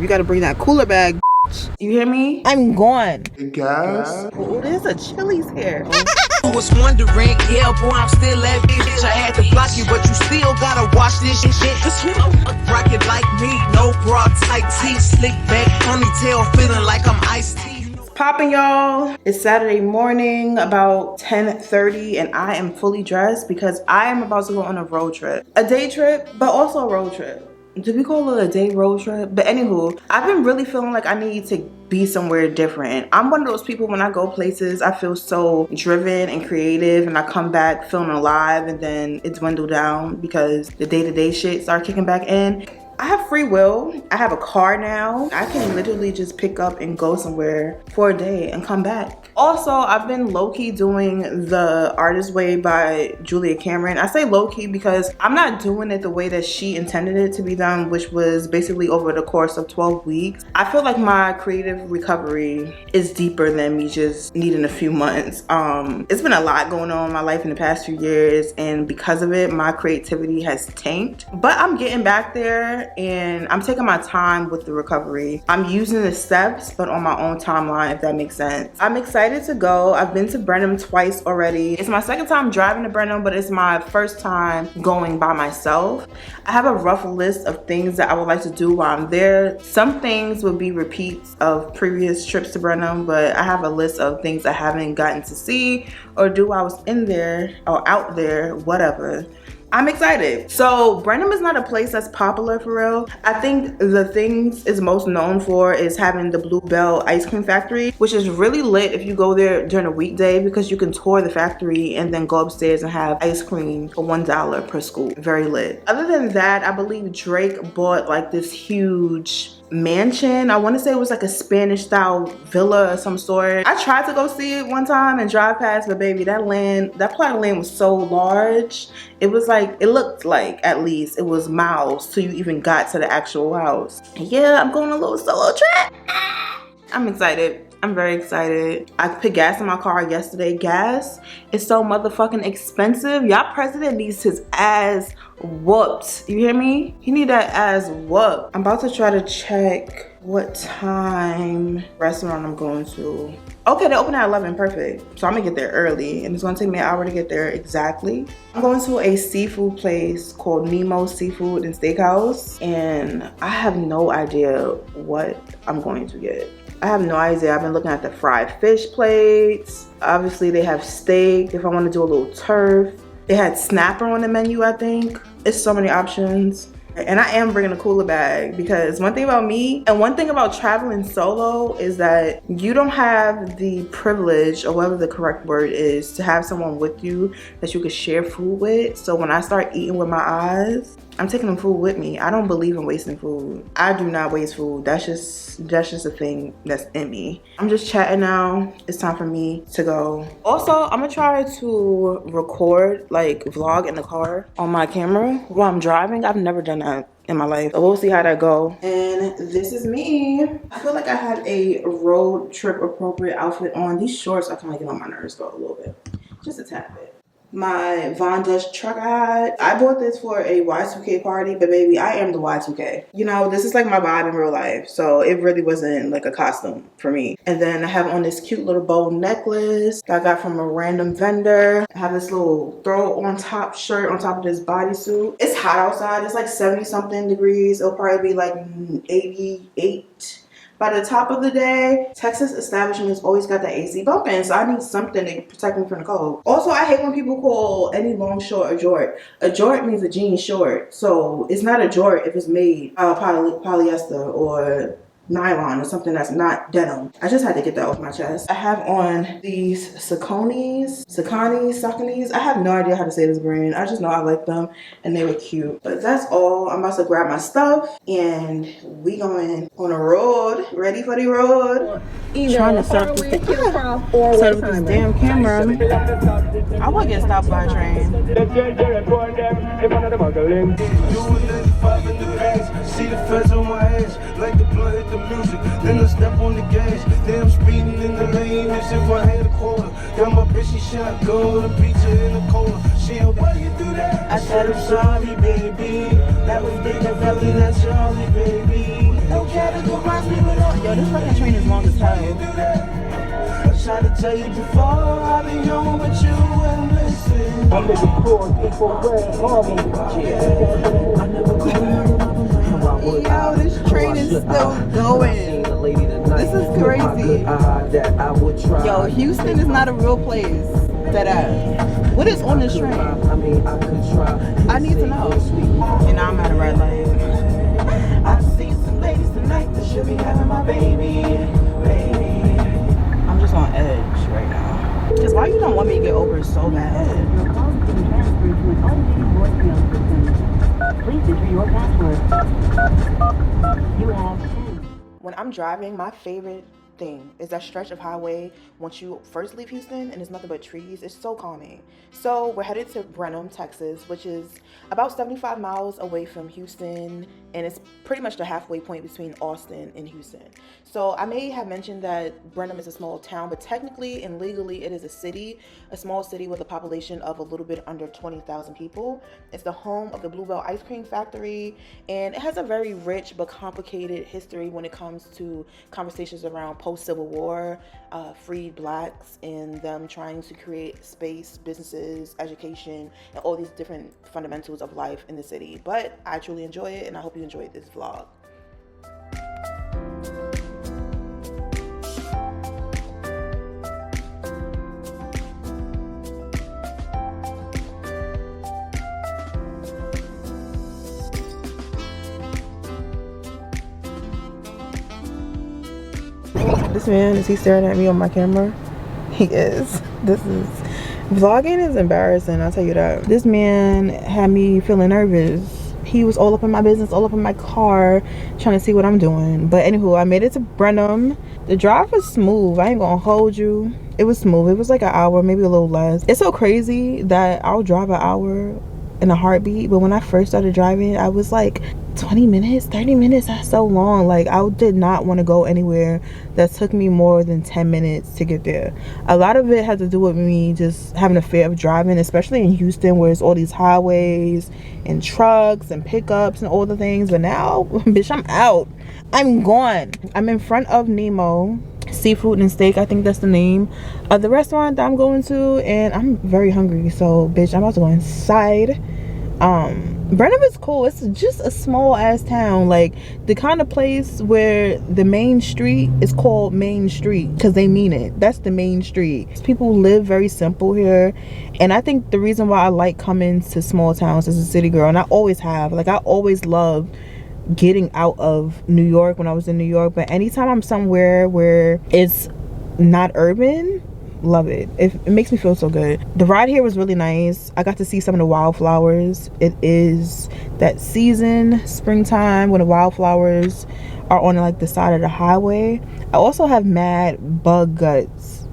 You gotta bring that cooler bag. You hear me? I'm gone. Gas? Oh, there's a Chili's here. I was wondering, yeah, boy, I'm still that bitch. I had to block you, but you still gotta watch this shit. Cause who the fuck rock it like me? No bra, tight tee, slick back, ponytail, feeling like I'm iced tea. Popping, y'all. It's Saturday morning, about 10:30, and I am fully dressed because I am about to go on a road trip. A day trip, but also a road trip. Do we call it a day road trip? But anywho, I've been really feeling like I need to be somewhere different. I'm one of those people, when I go places, I feel so driven and creative, and I come back feeling alive, and then it dwindled down because the day-to-day shit started kicking back in. I have free will. I have a car now. I can literally just pick up and go somewhere for a day and come back. Also, I've been low-key doing the Artist Way by Julia Cameron. I say low-key because I'm not doing it the way that she intended it to be done, which was basically over the course of 12 weeks. I feel like my creative recovery is deeper than me just needing a few months. It's been a lot going on in my life in the past few years, and because of it, my creativity has tanked. But I'm getting back there, and I'm taking my time with the recovery. I'm using the steps, but on my own timeline, if that makes sense. I'm excited to go. I've been to Brenham twice already. It's my second time driving to Brenham, but it's my first time going by myself. I have a rough list of things that I would like to do while I'm there. Some things would be repeats of previous trips to Brenham, but I have a list of things I haven't gotten to see or do while I was in there or out there, whatever. I'm excited. So Brenham is not a place that's popular for real. I think the things it's most known for is having the Blue Bell ice cream factory, which is really lit if you go there during a weekday because you can tour the factory and then go upstairs and have ice cream for $1 per scoop. Very lit. Other than that, I believe Drake bought like this huge mansion. I want to say it was like a Spanish style villa of some sort. I tried to go see it one time and drive past, but baby, that plot of land was so large. It was like, it looked like at least it was miles till you even got to the actual house. Yeah, I'm going on a little solo trip. I'm excited. I'm very excited. I put gas in my car yesterday. Gas is so motherfucking expensive. Y'all president needs his ass whooped. You hear me? He need that ass whooped. I'm about to try to check what time restaurant I'm going to. Okay, they open at 11, perfect. So I'm gonna get there early, and it's gonna take me an hour to get there exactly. I'm going to a seafood place called Nemo Seafood and Steakhouse, and I have no idea what I'm going to get. I have no idea. I've been looking at the fried fish plates. Obviously they have steak if I want to do a little turf. They had snapper on the menu, I think. It's so many options. And I am bringing a cooler bag because one thing about me and one thing about traveling solo is that you don't have the privilege, or whatever the correct word is, to have someone with you that you could share food with. So when I start eating with my eyes, I'm taking them food with me. I don't believe in wasting food. I do not waste food. That's just a thing that's in me. I'm just chatting now. It's time for me to go. Also, I'm gonna try to record, like vlog in the car on my camera while I'm driving. I've never done that in my life. So we'll see how that go. And this is me. I feel like I had a road trip appropriate outfit on. These shorts are kind of getting on my nerves though a little bit. Just a tad bit. My Von Dutch truck I bought this for a Y2K party, but baby, I am the Y2K. You know, this is like my vibe in real life, so it really wasn't like a costume for me. And then I have on this cute little bow necklace that I got from a random vendor. I have this little throw on top shirt on top of this bodysuit. It's hot outside. It's like 70 something degrees. It'll probably be like 88 by the top of the day. Texas establishments always got the AC bumping, so I need something to protect me from the cold. Also, I hate when people call any long short a jort. A jort means a jean short, so it's not a jort if it's made polyester or nylon or something that's not denim. I just had to get that off my chest. I have on these Sauconys. I have no idea how to say this brand. I just know I like them and they were cute. But that's all. I'm about to grab my stuff and we going on a road. Ready for the road? Trying to set up this damn camera. I want to get stopped by a train. See the feds on my ass, like the blood hit the music. Then I step on the gas, then I'm speeding in the lane as if I had a quarter. Got my bitch, she shot gold, a pizza in the corner. She a, why you do that? I said I'm sorry, baby. That was big and belly, that's Charlie, baby. Don't categorize me with all. Yo, this fucking train is long as hell. I tried to tell you before, I've been home with you and listen. I'm looking for infrared hormone. I never call you. Yo, this train is still going. This is crazy. Yo, Houston is not a real place. What is on this train? I need to know. And now I'm at a red light. I see some ladies tonight that should be having my baby. I'm just on edge right now. Because why you don't want me to get over so bad? Your call has been transferred to an OOTD voicemail system. Please enter your password. You have 10. When I'm driving, my favorite thing is that stretch of highway once you first leave Houston and it's nothing but trees. It's so calming. So we're headed to Brenham, Texas, which is about 75 miles away from Houston, and it's pretty much the halfway point between Austin and Houston. So I may have mentioned that Brenham is a small town, but technically and legally it is a city, a small city with a population of a little bit under 20,000 people. It's the home of the Bluebell Ice Cream Factory, and it has a very rich but complicated history when it comes to conversations around post-Civil War, freed blacks, and them trying to create space, businesses, education, and all these different fundamentals of life in the city. But I truly enjoy it, and I hope you enjoyed this vlog. This man, is he staring at me on my camera? He is. Vlogging is embarrassing, I'll tell you that. This man had me feeling nervous. He was all up in my business, all up in my car, trying to see what I'm doing. But anywho, I made it to Brenham. The drive was smooth. I ain't gonna hold you. It was smooth. It was like an hour, maybe a little less. It's so crazy that I'll drive an hour in a heartbeat, but when I first started driving, I was like 20 minutes, 30 minutes, that's so long. Like, I did not want to go anywhere that took me more than 10 minutes to get there. A lot of it had to do with me just having a fear of driving, especially in Houston, where it's all these highways and trucks and pickups and all the things. But now, bitch, I'm out. I'm gone. I'm in front of Nemo Seafood and Steak, I think that's the name of the restaurant that I'm going to, and I'm very hungry, so bitch, I'm about to go inside. Brenham is cool. It's just a small ass town, like the kind of place where the main street is called Main Street because they mean it. That's the main street. People live very simple here, and I think the reason why I like coming to small towns as a city girl, and I always have, like I always loved getting out of New York when I was in New York, but anytime I'm somewhere where it's not urban, love it. It makes me feel so good. The ride here was really nice. I got to see some of the wildflowers. It is that season, springtime, when the wildflowers are on like the side of the highway. I also have mad bug guts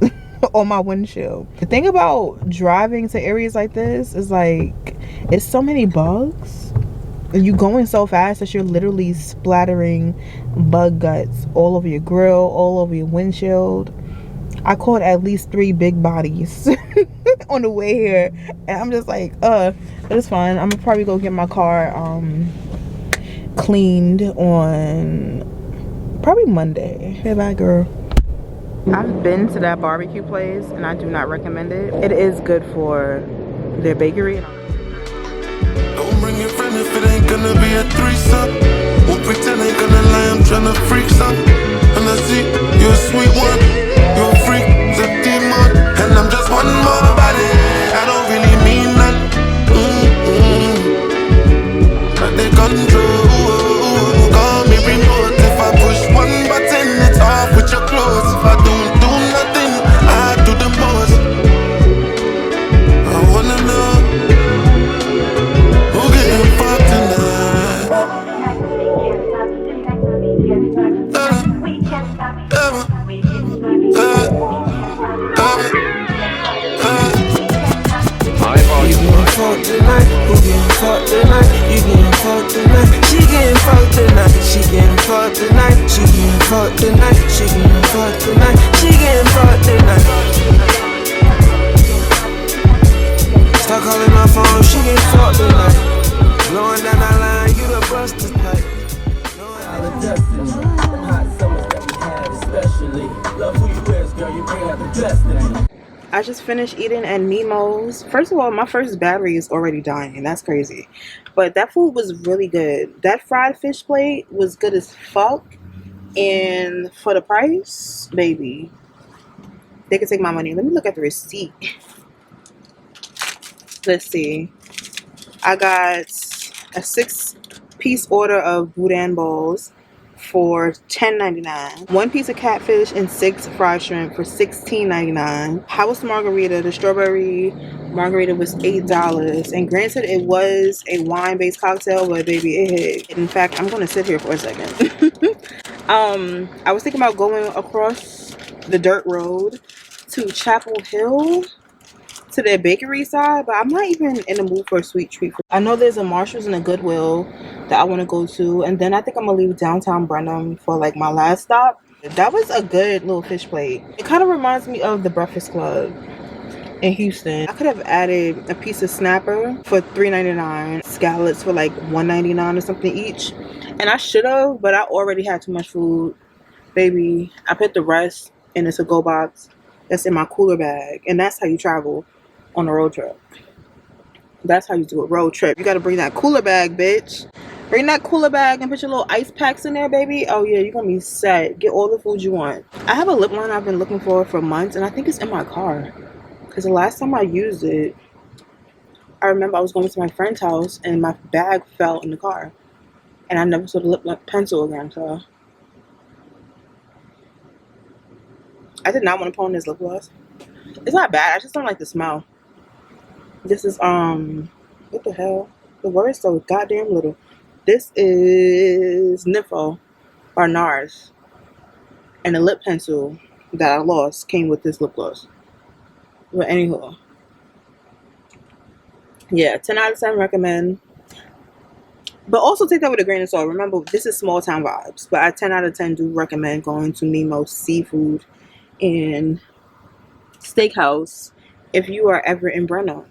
on my windshield. The thing about driving to areas like this is like it's so many bugs. You going so fast that you're literally splattering bug guts all over your grill, all over your windshield. I caught at least 3 big bodies on the way here, and I'm just like, but it's fine. I'm gonna probably go get my car cleaned on probably Monday. Hey, bye, girl. I've been to that barbecue place, and I do not recommend it. It is good for their bakery. Don't bring your friend if it ain't gonna be a threesome. Won't pretend ain't gonna lie, I'm tryna freak some. And I see you're a sweet one, you're a freak, it's a demon. And I'm just one more body, I don't really mean that. But they control, call me remote. If I push one button, it's off with your clothes. If I don't do nothing, I do the most. I wanna know who getting fucked tonight. Who getting fucked tonight? You getting fucked tonight. She getting fucked tonight. She getting fucked tonight. She getting fucked tonight. She getting fucked tonight. She getting fucked tonight. Stop calling my phone. She getting fucked tonight. Blowing down that line. You the bust tonight. destiny. Them hot summers that we had especially. Love who you is, girl, you bring out the best in me. I just finished eating at Nemo's. First of all, my first battery is already dying. That's crazy. But that food was really good. That fried fish plate was good as fuck. And for the price, baby, they can take my money. Let me look at the receipt. Let's see. I got a 6-piece order of boudin balls for $10.99. 1 piece of catfish and 6 fried shrimp for $16.99. How was the margarita? The strawberry margarita was $8. And granted, it was a wine-based cocktail, but baby, it hit. In fact, I'm gonna sit here for a second. I was thinking about going across the dirt road to Chapel Hill to their bakery side, but I'm not even in the mood for a sweet treat. I know there's a Marshall's and a Goodwill that I want to go to, and then I think I'm gonna leave downtown Brenham for like my last stop. That was a good little fish plate. It kind of reminds me of the Breakfast Club in Houston. I could have added a piece of snapper for $3.99, scallops for like $1.99 or something each, and I should have, but I already had too much food, baby. I put the rest in a to-go box that's in my cooler bag, and that's how you travel on a road trip. That's how you do a road trip. You gotta bring that cooler bag, bitch. Bring that cooler bag and put your little ice packs in there, baby. Oh yeah, you're gonna be set. Get all the food you want. I have a lip liner I've been looking for months, and I think it's in my car. Because the last time I used it, I remember I was going to my friend's house and my bag fell in the car. And I never saw the lip pencil again, so. I did not want to put on this lip gloss. It's not bad, I just don't like the smell. This is, what the hell? The word is so goddamn little. This is Nympho by NARS. And the lip pencil that I lost came with this lip gloss. But anywho. Yeah, 10 out of 10 recommend. But also take that with a grain of salt. Remember, this is small town vibes. But I 10 out of 10 do recommend going to Nemo's Seafood and Steakhouse if you are ever in Brenham.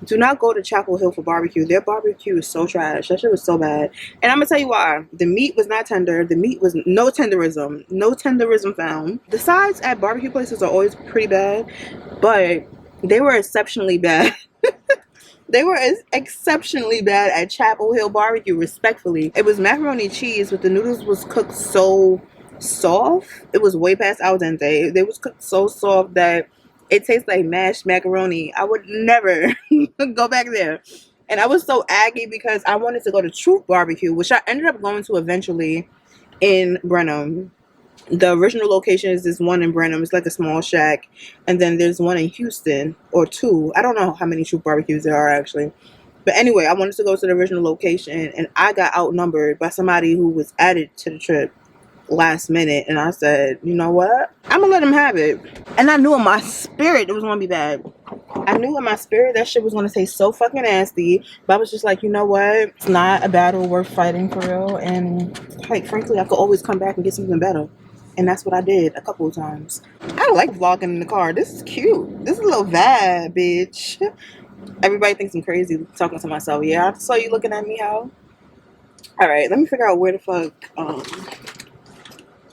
Do not go to Chapel Hill for barbecue. Their barbecue is so trash. That shit was so bad. And I'm going to tell you why. The meat was not tender. The meat was no tenderism. No tenderism found. The sides at barbecue places are always pretty bad. But they were exceptionally bad. They were exceptionally bad at Chapel Hill barbecue, respectfully. It was macaroni cheese, but the noodles was cooked so soft. It was way past al dente. They was cooked so soft that it tastes like mashed macaroni. I would never go back there. And I was so aggy because I wanted to go to Truth Barbecue, which I ended up going to eventually in Brenham. The original location is this one in Brenham. It's like a small shack. And then there's one in Houston, or 2. I don't know how many Truth Barbecues there are actually. But anyway, I wanted to go to the original location, and I got outnumbered by somebody who was added to the trip last minute, and I said, you know what, I'm gonna let him have it. And I knew in my spirit it was gonna be bad. I knew in my spirit that shit was gonna taste so fucking nasty, but I was just like, you know what, it's not a battle worth fighting for real, and quite frankly I could always come back and get something better. And that's what I did a couple of times. I like vlogging in the car. This is cute. This is a little vibe, bitch. Everybody thinks I'm crazy talking to myself. Yeah, I saw you looking at me, how? Alright, let me figure out where the fuck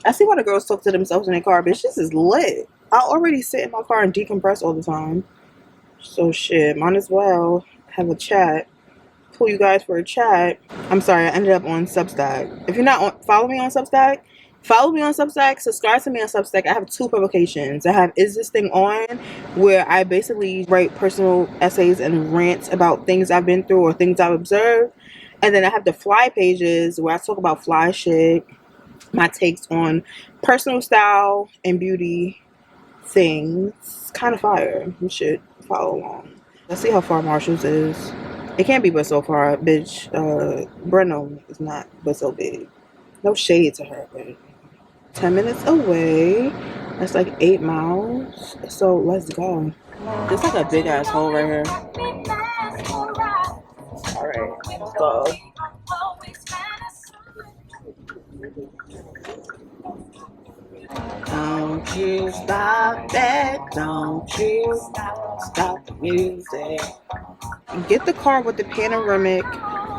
I see why the girls talk to themselves in their car. Bitch, this is lit. I already sit in my car and decompress all the time. So shit, might as well have a chat. Pull you guys for a chat. I'm sorry, I ended up on Substack. If you're not on, follow me on Substack. Follow me on Substack. Subscribe to me on Substack. I have 2 publications. I have Is This Thing On, where I basically write personal essays and rants about things I've been through or things I've observed. And then I have the Fly pages, where I talk about fly shit, my takes on personal style and beauty things. Kind of fire. You should follow along. Let's see how far Marshall's is. It can't be but so far, bitch. Brenham is not but so big. No shade to her, but 10 minutes away. That's like 8 miles. So let's go. There's like a big ass hole right here. Alright, let's go. Don't you stop that. Don't you stop the music. Get the car with the panoramic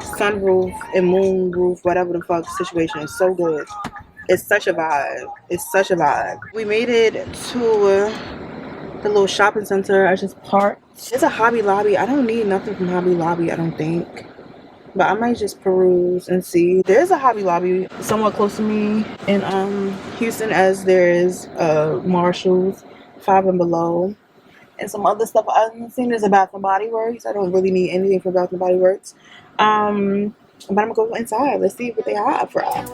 sunroof and moon roof, whatever the fuck situation. Is so good. It's such a vibe. It's such a vibe. We made it to the little shopping center. I just parked. It's a Hobby Lobby. I don't need nothing from Hobby Lobby, I don't think. But I might just peruse and see. There's a Hobby Lobby somewhat close to me in Houston, as there is Marshall's, 5 and Below, and some other stuff I've seen. There's a Bath and Body Works. I don't really need anything from Bath and Body Works. But I'm gonna go inside. Let's see what they have for us.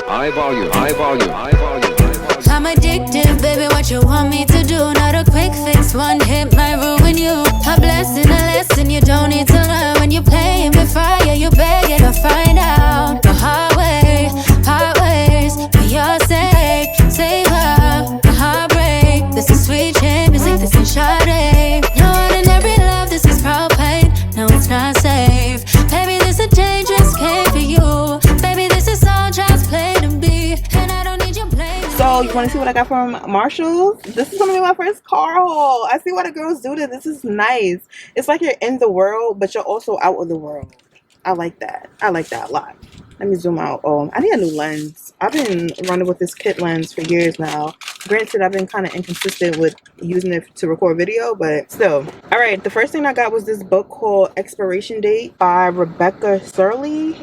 High volume, high volume, high volume, high volume. I'm addicted, baby, what you want me to do? Not a quick fix, one hit might ruin you. A blessing, a lesson you don't need to learn. When you're playing with fire, you begging to find out. The hard way, part ways, for your sake. Save her, the heartbreak. This is sweet chin music, this is Sade. No ordinary love, this is propane. No, it's not safe. Baby, this is a dangerous game for you. Baby, this is all child's play to be. And I don't need your play. So you want to see what I got from Marshall's? This is gonna be my first car haul. I see why the girls do this. This is nice. It's like you're in the world, but you're also out of the world. I like that. I like that a lot. Let me zoom out. Oh, I need a new lens. I've been running with this kit lens for years now. Granted, I've been kind of inconsistent with using it to record video, but still. All right, the first thing I got was this book called Expiration Date by Rebecca Surley,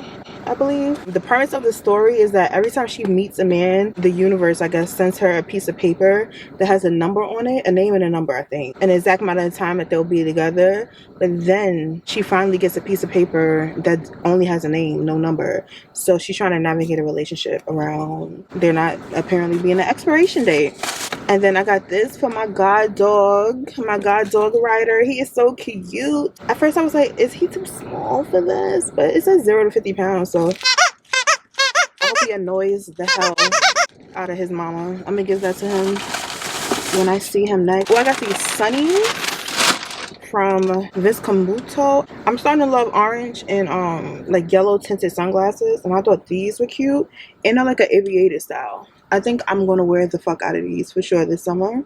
I believe. The premise of the story is that every time she meets a man, the universe, I guess, sends her a piece of paper that has a number on it, a name and a number, I think, an exact amount of time that they'll be together. But then she finally gets a piece of paper that only has a name, no number. So she's trying to navigate a relationship around there not apparently being an expiration date. And then I got this for my god dog rider. He is so cute. At first I was like, is he too small for this? But it says 0 to 50 pounds, so I hope he annoys the hell out of his mama. I'm gonna give that to him when I see him next. Well, I got these Sunnies from Mescalito. I'm starting to love orange and like yellow tinted sunglasses, and I thought these were cute, and they're like an aviator style. I think I'm gonna wear the fuck out of these for sure this summer.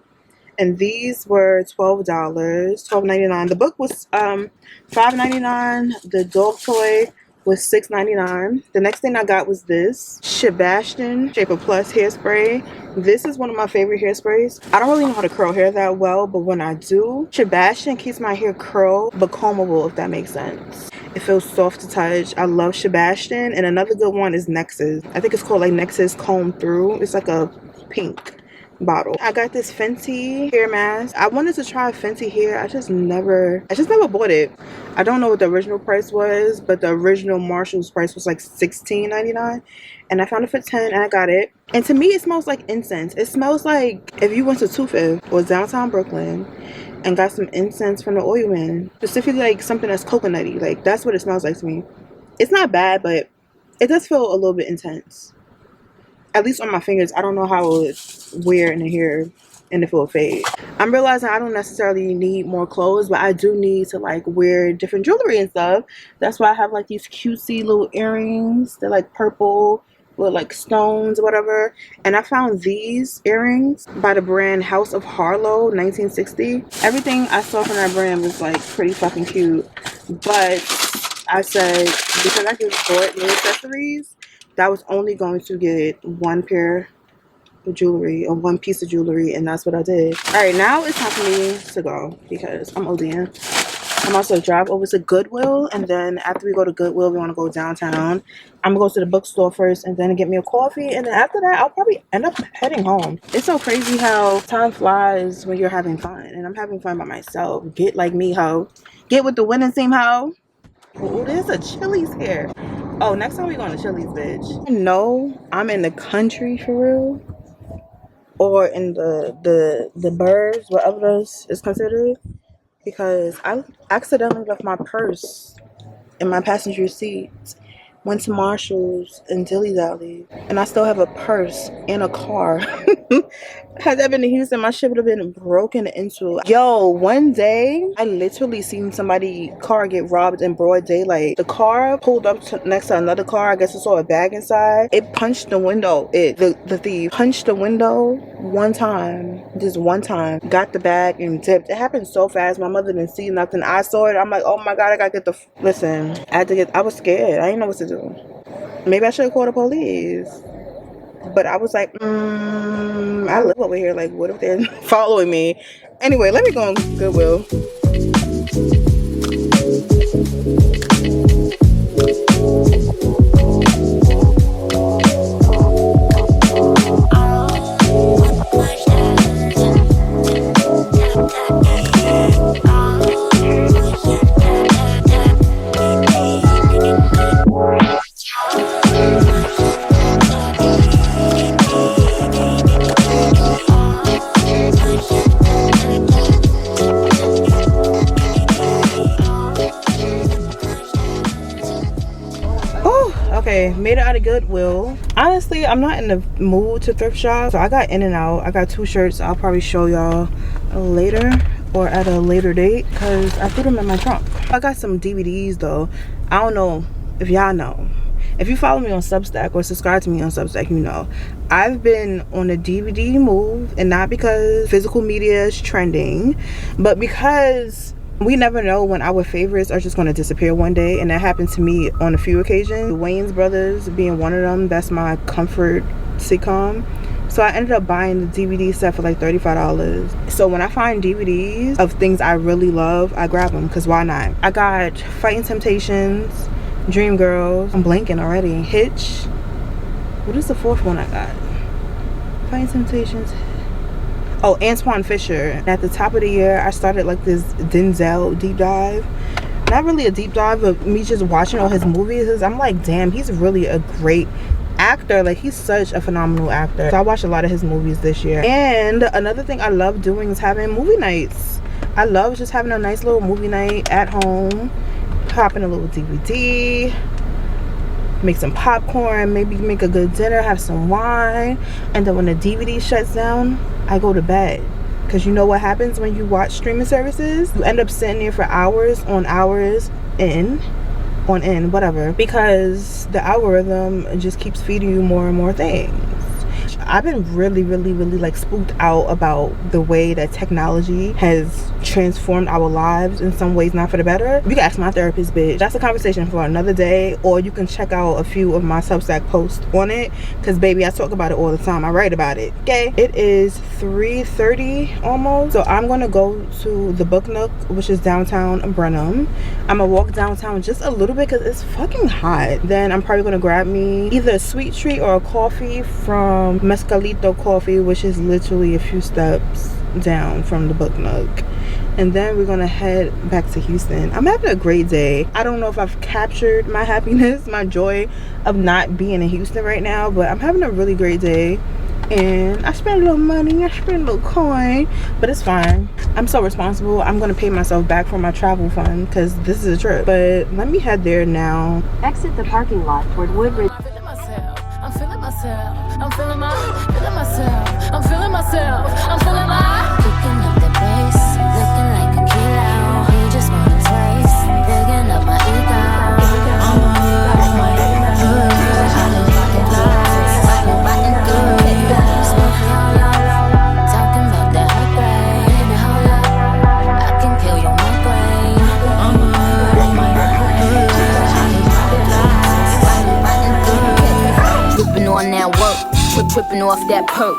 And these were $12, $12.99. The book was $5.99. The dog toy was $6.99. The next thing I got was this Sebastian Shaper Plus hairspray. This is one of my favorite hairsprays. I don't really know how to curl hair that well, but when I do, Sebastian keeps my hair curled but combable, if that makes sense. It feels soft to touch. I love Sebastian. And another good one is Nexus. I think it's called like Nexus Comb Through. It's like a pink bottle. I got this Fenty hair mask. I wanted to try Fenty hair. I just never bought it. I don't know what the original price was, but the original Marshall's price was like $16.99, and I found it for $10 and I got it. And to me it smells like incense. It smells like if you went to 25th or downtown Brooklyn and got some incense from the oil man, specifically like something that's coconutty. Like that's what it smells like to me. It's not bad, but it does feel a little bit intense, at least on my fingers. I don't know how it would wear in the hair and if it will fade. I'm realizing I don't necessarily need more clothes, but I do need to like wear different jewelry and stuff. That's why I have like these cutesy little earrings. They're like purple with like stones or whatever. And I found these earrings by the brand House of Harlow 1960. Everything I saw from that brand was like pretty fucking cute, but I said because I just bought new accessories, that was only going to get one pair of jewelry or one piece of jewelry, and that's what I did. All right, now it's time for me to go because I'm ODing. I'm also drive over to Goodwill, and then after we go to Goodwill, we want to go downtown. I'm gonna go to the bookstore first and then get me a coffee, and then after that I'll probably end up heading home. It's so crazy how time flies when you're having fun, and I'm having fun by myself. Get like me, ho. Get with the winning team, ho. Oh, there's a Chili's here. Oh, next time we going to Chili's, bitch. No, I'm in the country for real, or in the burbs, whatever those is considered, because I accidentally left my purse in my passenger seat. Went to Marshall's and Dilly Dally, and I still have a purse in a car Had that been in Houston, my shit would have been broken into. Yo, one day I literally seen somebody car get robbed in broad daylight. The car pulled up next to another car. I guess it saw a bag inside. It punched the window. The thief punched the window one time, just one time. Got the bag and dipped. It happened so fast. My mother didn't see nothing. I saw it. I'm like, oh my god, I gotta get the. Listen, I was scared. I didn't know what to do. Maybe I should have called the police. But I was like, I live over here. Like, what if they're following me? Anyway, let me go on Goodwill. Okay, made it out of Goodwill. Honestly, I'm not in the mood to thrift shop, so I got in and out. I got 2 shirts. I'll probably show y'all later or at a later date because I threw them in my trunk. I got some DVDs though. I don't know if y'all know. If you follow me on Substack or subscribe to me on Substack, you know I've been on a DVD move, and not because physical media is trending, but because we never know when our favorites are just going to disappear one day, and that happened to me on a few occasions. Wayans Brothers being one of them. That's my comfort sitcom. So I ended up buying the DVD set for like $35. So when I find DVDs of things I really love, I grab them, because why not? I got Fighting Temptations, Dreamgirls, I'm blanking already, Hitch. What is the 4th one I got? Fighting Temptations. Oh, Antoine Fisher. At the top of the year, I started like this Denzel deep dive. Not really a deep dive, but me just watching all his movies. I'm like, damn, he's really a great actor. Like, he's such a phenomenal actor. So I watched a lot of his movies this year. And another thing I love doing is having movie nights. I love just having a nice little movie night at home. Popping a little DVD. Make some popcorn, maybe make a good dinner, have some wine, and then when the DVD shuts down, I go to bed. Because you know what happens when you watch streaming services? You end up sitting there for hours on hours on end, whatever, because the algorithm just keeps feeding you more and more things. I've been really like spooked out about the way that technology has transformed our lives in some ways, not for the better. You can ask my therapist, bitch. That's a conversation for another day, or you can check out a few of my Substack posts on it, because baby, I talk about it all the time. I write about it. Okay, it is 3:30 almost, so I'm gonna go to the Book Nook, which is downtown Brenham. I'm gonna walk downtown just a little bit because it's fucking hot. Then I'm probably gonna grab me either a sweet treat or a coffee from Mescalito Coffee, which is literally a few steps down from the Book Nook. And then we're gonna head back to Houston. I'm having a great day. I don't know if I've captured my happiness, my joy of not being in Houston right now, but I'm having a really great day. And I spent a little money, I spent a little coin, but it's fine. I'm so responsible. I'm gonna pay myself back for my travel fund because this is a trip. But let me head there now. Exit the parking lot toward Woodbridge. I'm feeling myself. I'm feeling myself. I'm feeling myself. I'm feeling myself. I'm feeling my. Picking up the bass, looking like a kilo. You just wanna taste, digging up my ego. I'm on my hood. I look fucking nice. I look fucking good. Talking about the high grade. Baby, hold up. I can kill your migraine. I'm on my hood. I look fucking nice. I look fucking good. Whipping on that work. Whipping off that perk,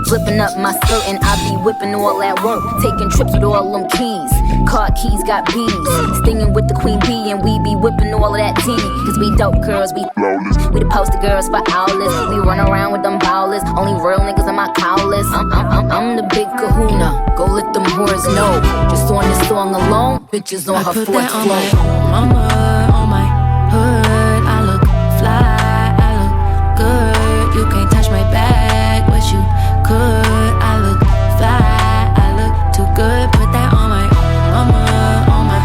flipping up my skirt, and I be whipping all that work. Taking trips with all them keys, car keys got bees. Stinging with the queen bee, and we be whipping all of that tea. Cause we dope girls, we the poster girls for owlets. We run around with them ballers, only real niggas on my cow list. I'm the big kahuna, go let them whores know. Just on this song alone, bitches on her fourth floor. Mama, on my hood, I look fly, I look good. You can't touch my bag, but you could. I look fly, I look too good. Put that on my mama, on my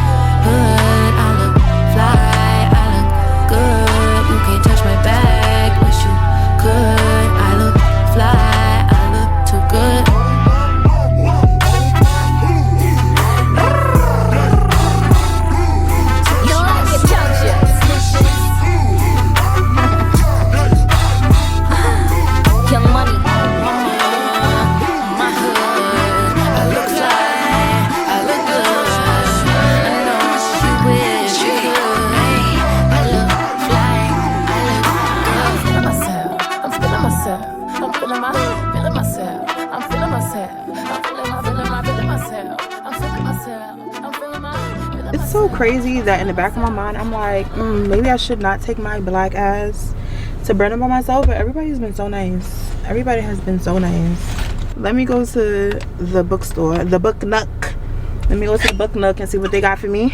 hood. I look fly, I look good. You can't touch my bag, but you could. I look fly, I look too good. crazy that in the back of my mind, I'm like, maybe I should not take my black ass to Brenham by myself, but everybody's been so nice. Everybody has been so nice. Let me go to the bookstore, the Book Nook. Let me go to the Book Nook and see what they got for me.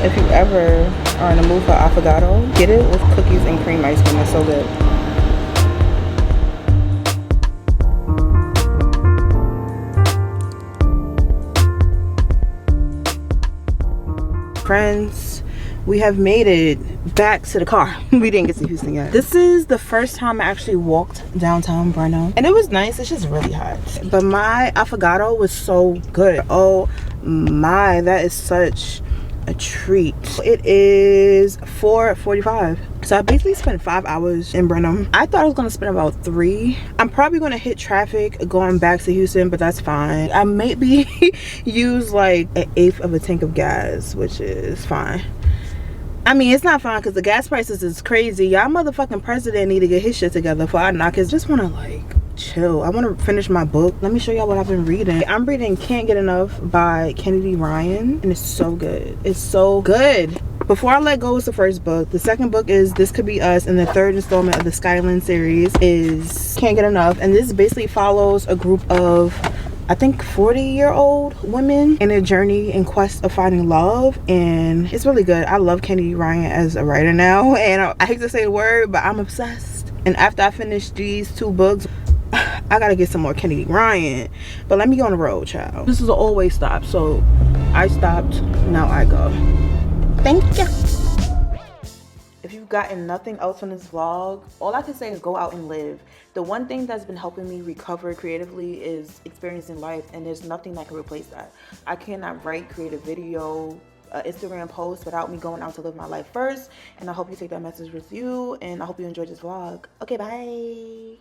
If you ever are in the mood for affogato, get it with cookies and cream ice cream. It's so good. Friends, we have made it back to the car. We didn't get to Houston yet. This is the first time I actually walked downtown Brenham, and it was nice. It's just really hot, but my affogato was so good. Oh my, that is such a treat. It is 4:45, so I basically spent 5 hours in Brenham. I thought I was gonna spend about 3. I'm probably gonna hit traffic going back to Houston, but that's fine. I maybe use like 1/8 of a tank of gas, which is fine. I mean, it's not fine because the gas prices is crazy. Y'all motherfucking president need to get his shit together before I knock his. Just wanna like chill. I want to finish my book. Let me show y'all what I've been reading. I'm reading Can't Get Enough by Kennedy Ryan, and it's so good. It's so good. Before I Let Go is the first book. The second book is This Could Be Us, and the third installment of the Skyland series is Can't Get Enough, and this basically follows a group of, I think, 40-year-old women in their journey in quest of finding love, and it's really good. I love Kennedy Ryan as a writer now, and I hate to say the word, but I'm obsessed. And after I finish these 2 books, I gotta get some more Kennedy Ryan. But let me go on the road, child. This is an always stop, so I stopped, now I go. Thank you. If you've gotten nothing else from this vlog, all I can say is go out and live. The one thing that's been helping me recover creatively is experiencing life, and there's nothing that can replace that. I cannot write, create a video, Instagram post without me going out to live my life first. And I hope you take that message with you, and I hope you enjoyed this vlog. Okay, bye.